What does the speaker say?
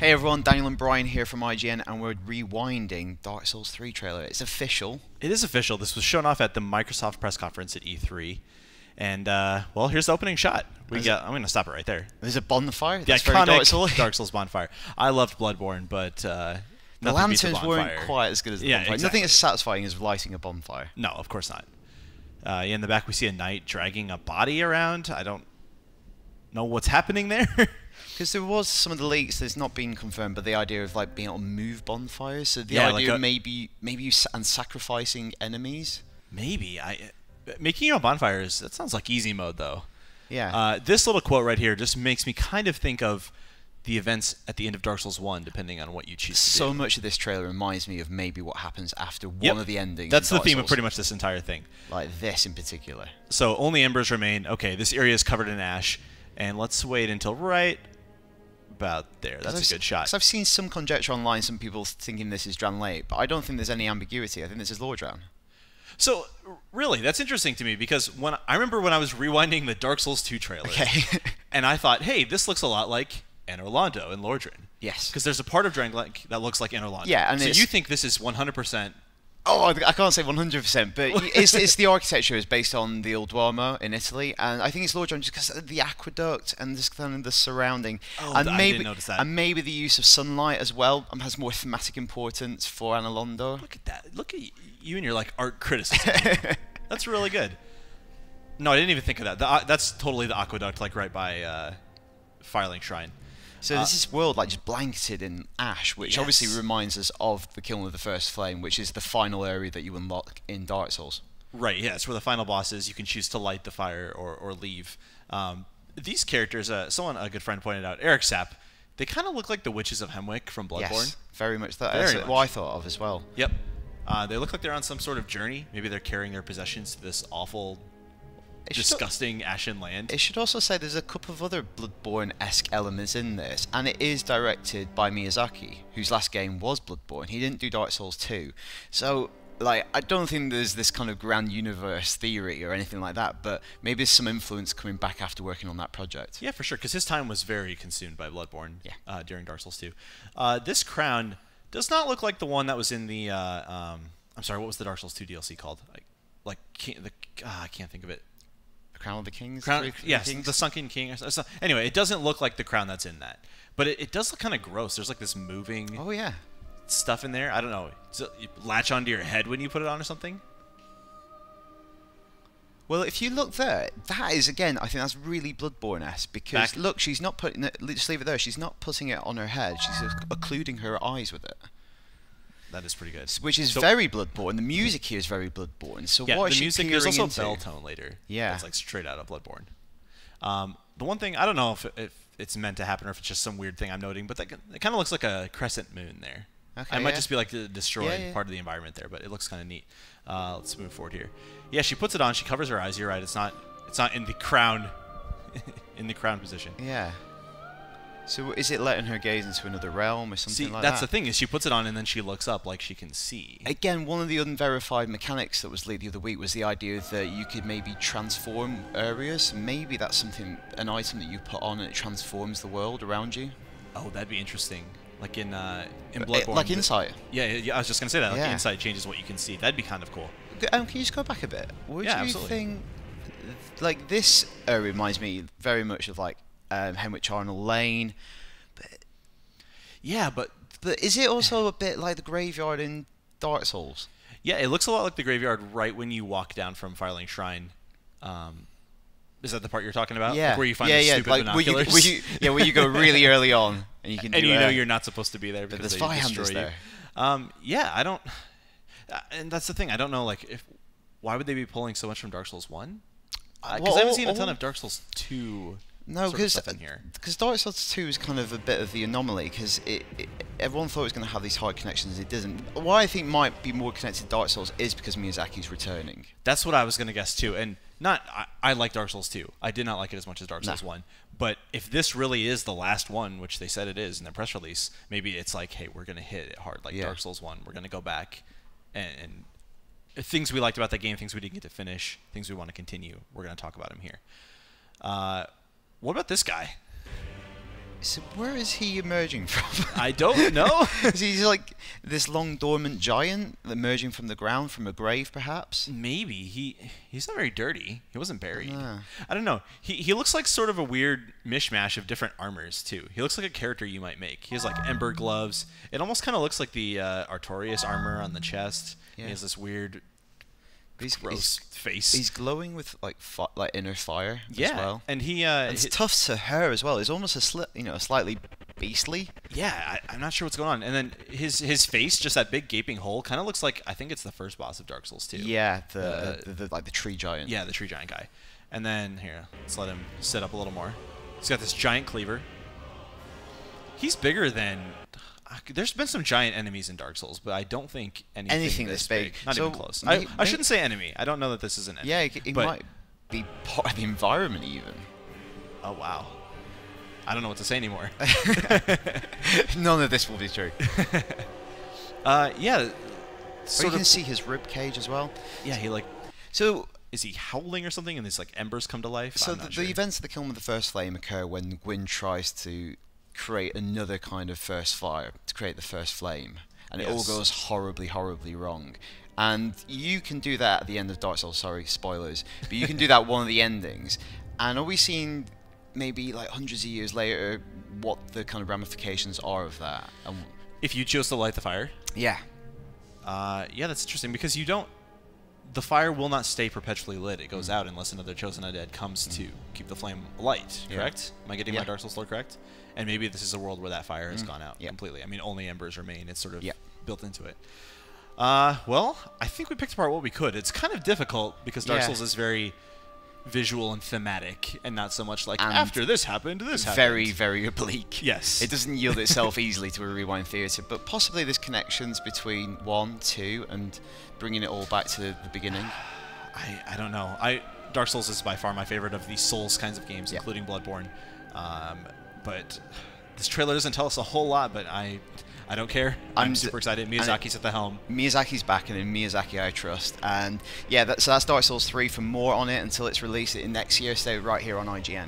Hey everyone, Daniel and Brian here from IGN, and we're rewinding Dark Souls 3 trailer. It's official. It is official. This was shown off at the Microsoft press conference at E3. And, well, here's the opening shot. I'm going to stop it right there. There's a bonfire. The That's very Dark Souls. iconic Dark Souls bonfire. I loved Bloodborne, but the lanterns weren't quite as good as the bonfire. Exactly. Nothing as satisfying as lighting a bonfire. No, of course not. In the back, we see a knight dragging a body around. I don't know what's happening there. Because there was some of the leaks that's not been confirmed, but the idea of like being able to move bonfires. So the idea like of maybe you and sacrificing enemies. Maybe making your own bonfires. That sounds like easy mode, though. Yeah. This little quote right here just makes me kind of think of the events at the end of Dark Souls 1, depending on what you choose to do. So much of this trailer reminds me of maybe what happens after one of the endings. That's in the Dark theme Souls. of pretty much this entire thing. Like this in particular. So only embers remain. Okay, this area is covered in ash, and let's wait until right about there. That's a good shot. Because I've seen some conjecture online, some people thinking this is Dran Lake, but I don't think there's any ambiguity. I think this is Lordran. So really, that's interesting to me because I remember when I was rewinding the Dark Souls 2 trailer, and I thought, hey, this looks a lot like Anor Londo in Lordran. Yes. Because there's a part of Dran Lake that looks like Anor Londo. Yeah, and so you think this is 100%? Oh, I can't say 100%, but it's the architecture is based on the old Duomo in Italy, and I think it's Lordran just because of the aqueduct and just kind of the surrounding. Oh, and I didn't notice that. And maybe the use of sunlight as well has more thematic importance for Anor Londo. Look at that. Look at you and your like art criticism. That's really good. No, I didn't even think of that. That's totally the aqueduct, like right by Firelink Shrine. So this is world like just blanketed in ash, which obviously reminds us of the Kiln of the First Flame, which is the final area that you unlock in Dark Souls. Right, yeah, it's where the final boss is. You can choose to light the fire or leave. These characters, a good friend pointed out, Eric Sapp, they kind of look like the witches of Hemwick from Bloodborne. Yes, very much that. That's what I thought of as well. Yep. They look like they're on some sort of journey. Maybe they're carrying their possessions to this awful, disgusting ashen land. It should also say there's a couple of other Bloodborne-esque elements in this, and it is directed by Miyazaki, whose last game was Bloodborne. He didn't do Dark Souls 2. So, like, I don't think there's this kind of grand universe theory or anything like that, but maybe there's some influence coming back after working on that project. Yeah, for sure, because his time was very consumed by Bloodborne during Dark Souls 2. This crown does not look like the one that was in the, I'm sorry, what was the Dark Souls 2 DLC called? I can't think of it. Crown of the Kings? Yes, the Sunken King. Anyway, it doesn't look like the crown that's in that. But it does look kind of gross. There's like this moving stuff in there. I don't know. So you latch onto your head when you put it on or something? Well, if you look there, that is, again, I think that's really Bloodborne-esque. Because, look, she's not putting it... Just leave it there. She's not putting it on her head. She's occluding her eyes with it. That is pretty good. Which is very Bloodborne. The music here is very Bloodborne. So yeah, what is the she music, peering there's also into? a bell tone later. Yeah. That's like straight out of Bloodborne. The one thing, I don't know if it's meant to happen or if it's just some weird thing I'm noting, but it kind of looks like a crescent moon there. Okay, I might just be like destroying part of the environment there, but it looks kind of neat. Let's move forward here. Yeah, she puts it on. She covers her eyes. You're right. It's not in the crown, in the crown position. Yeah. So is it letting her gaze into another realm or something like that? That's the thing, is she puts it on and then she looks up like she can see. Again, one of the unverified mechanics that was leaked the other week was the idea that you could maybe transform areas. Maybe that's something, an item that you put on and it transforms the world around you. Oh, that'd be interesting. Like in Bloodborne. Like Insight. Yeah, I was just going to say that. Like Insight changes what you can see. That'd be kind of cool. Can you just go back a bit? Would you think... Like, this reminds me very much of, like, Hemwick Charnel Lane, but is it also a bit like the graveyard in Dark Souls? Yeah, it looks a lot like the graveyard right when you walk down from Firelink Shrine. Is that the part you're talking about? Yeah, like where you find the stupid binoculars? Where you go really early on and you can. And you know you're not supposed to be there because there's they fire destroy you. There. Yeah, I don't. And that's the thing. I don't know. Like, why would they be pulling so much from Dark Souls 1? Because I haven't seen a ton of Dark Souls 2. No, because Dark Souls 2 is kind of a bit of the anomaly, because everyone thought it was going to have these hard connections, it doesn't. Why I think might be more connected to Dark Souls is because Miyazaki's returning. That's what I was going to guess too, and I like Dark Souls 2. I did not like it as much as Dark Souls 1, but if this really is the last one, which they said it is in their press release, maybe it's like, hey, we're going to hit it hard like Dark Souls 1. We're going to go back and things we liked about that game, things we didn't get to finish, things we want to continue, we're going to talk about them here. What about this guy? So where is he emerging from? I don't know. Is he like this long dormant giant emerging from the ground, from a grave, perhaps? Maybe he's not very dirty. He wasn't buried. Ah. I don't know. He looks like sort of a weird mishmash of different armors too. He looks like a character you might make. He has like ember gloves. It almost kind of looks like the Artorias armor on the chest. Yeah. He has this weird, He's face. He's glowing with like inner fire as well. And he It's tough to her as well. It's almost a slightly beastly. Yeah, I'm not sure what's going on. And then his face, just that big gaping hole, kind of looks like, I think it's the first boss of Dark Souls 2. Yeah, the like the tree giant. Yeah, the tree giant guy. And then here, let's let him sit up a little more. He's got this giant cleaver. He's bigger than. There's been some giant enemies in Dark Souls, but I don't think anything this big. Not even close. I shouldn't say enemy. I don't know that this is an enemy. Yeah, it might be part of the environment even. Oh, wow. I don't know what to say anymore. None of this will be true. Yeah. So you can see his rib cage as well. Yeah, he like. So is he howling or something, and these like embers come to life? So the events of the Kiln with the First Flame occur when Gwyn tries to create another kind of first fire, to create the first flame, and it all goes horribly, horribly wrong. And you can do that at the end of Dark Souls. Sorry, spoilers, but you can do that one of the endings. And are we seeing maybe like hundreds of years later what the kind of ramifications are of that? If you chose to light the fire? Yeah. Yeah, that's interesting because you don't. The fire will not stay perpetually lit. It goes out unless another chosen undead comes to keep the flame alight. Correct? Am I getting my Dark Souls lore correct? And maybe this is a world where that fire has gone out completely. I mean, only embers remain. It's sort of built into it. Well, I think we picked apart what we could. It's kind of difficult because Dark Souls is very visual and thematic, and not so much like after this happened, this happened. Very, very oblique. Yes. It doesn't yield itself easily to a rewind theatre, but possibly there's connections between 1, 2, and bringing it all back to the beginning. I don't know. Dark Souls is by far my favorite of these Souls kinds of games, including Bloodborne. But this trailer doesn't tell us a whole lot, but I don't care. I'm super excited. Miyazaki's at the helm. Miyazaki's back, and in Miyazaki I trust. And yeah, so that's Dark Souls 3. For more on it until it's released in next year, stay right here on IGN.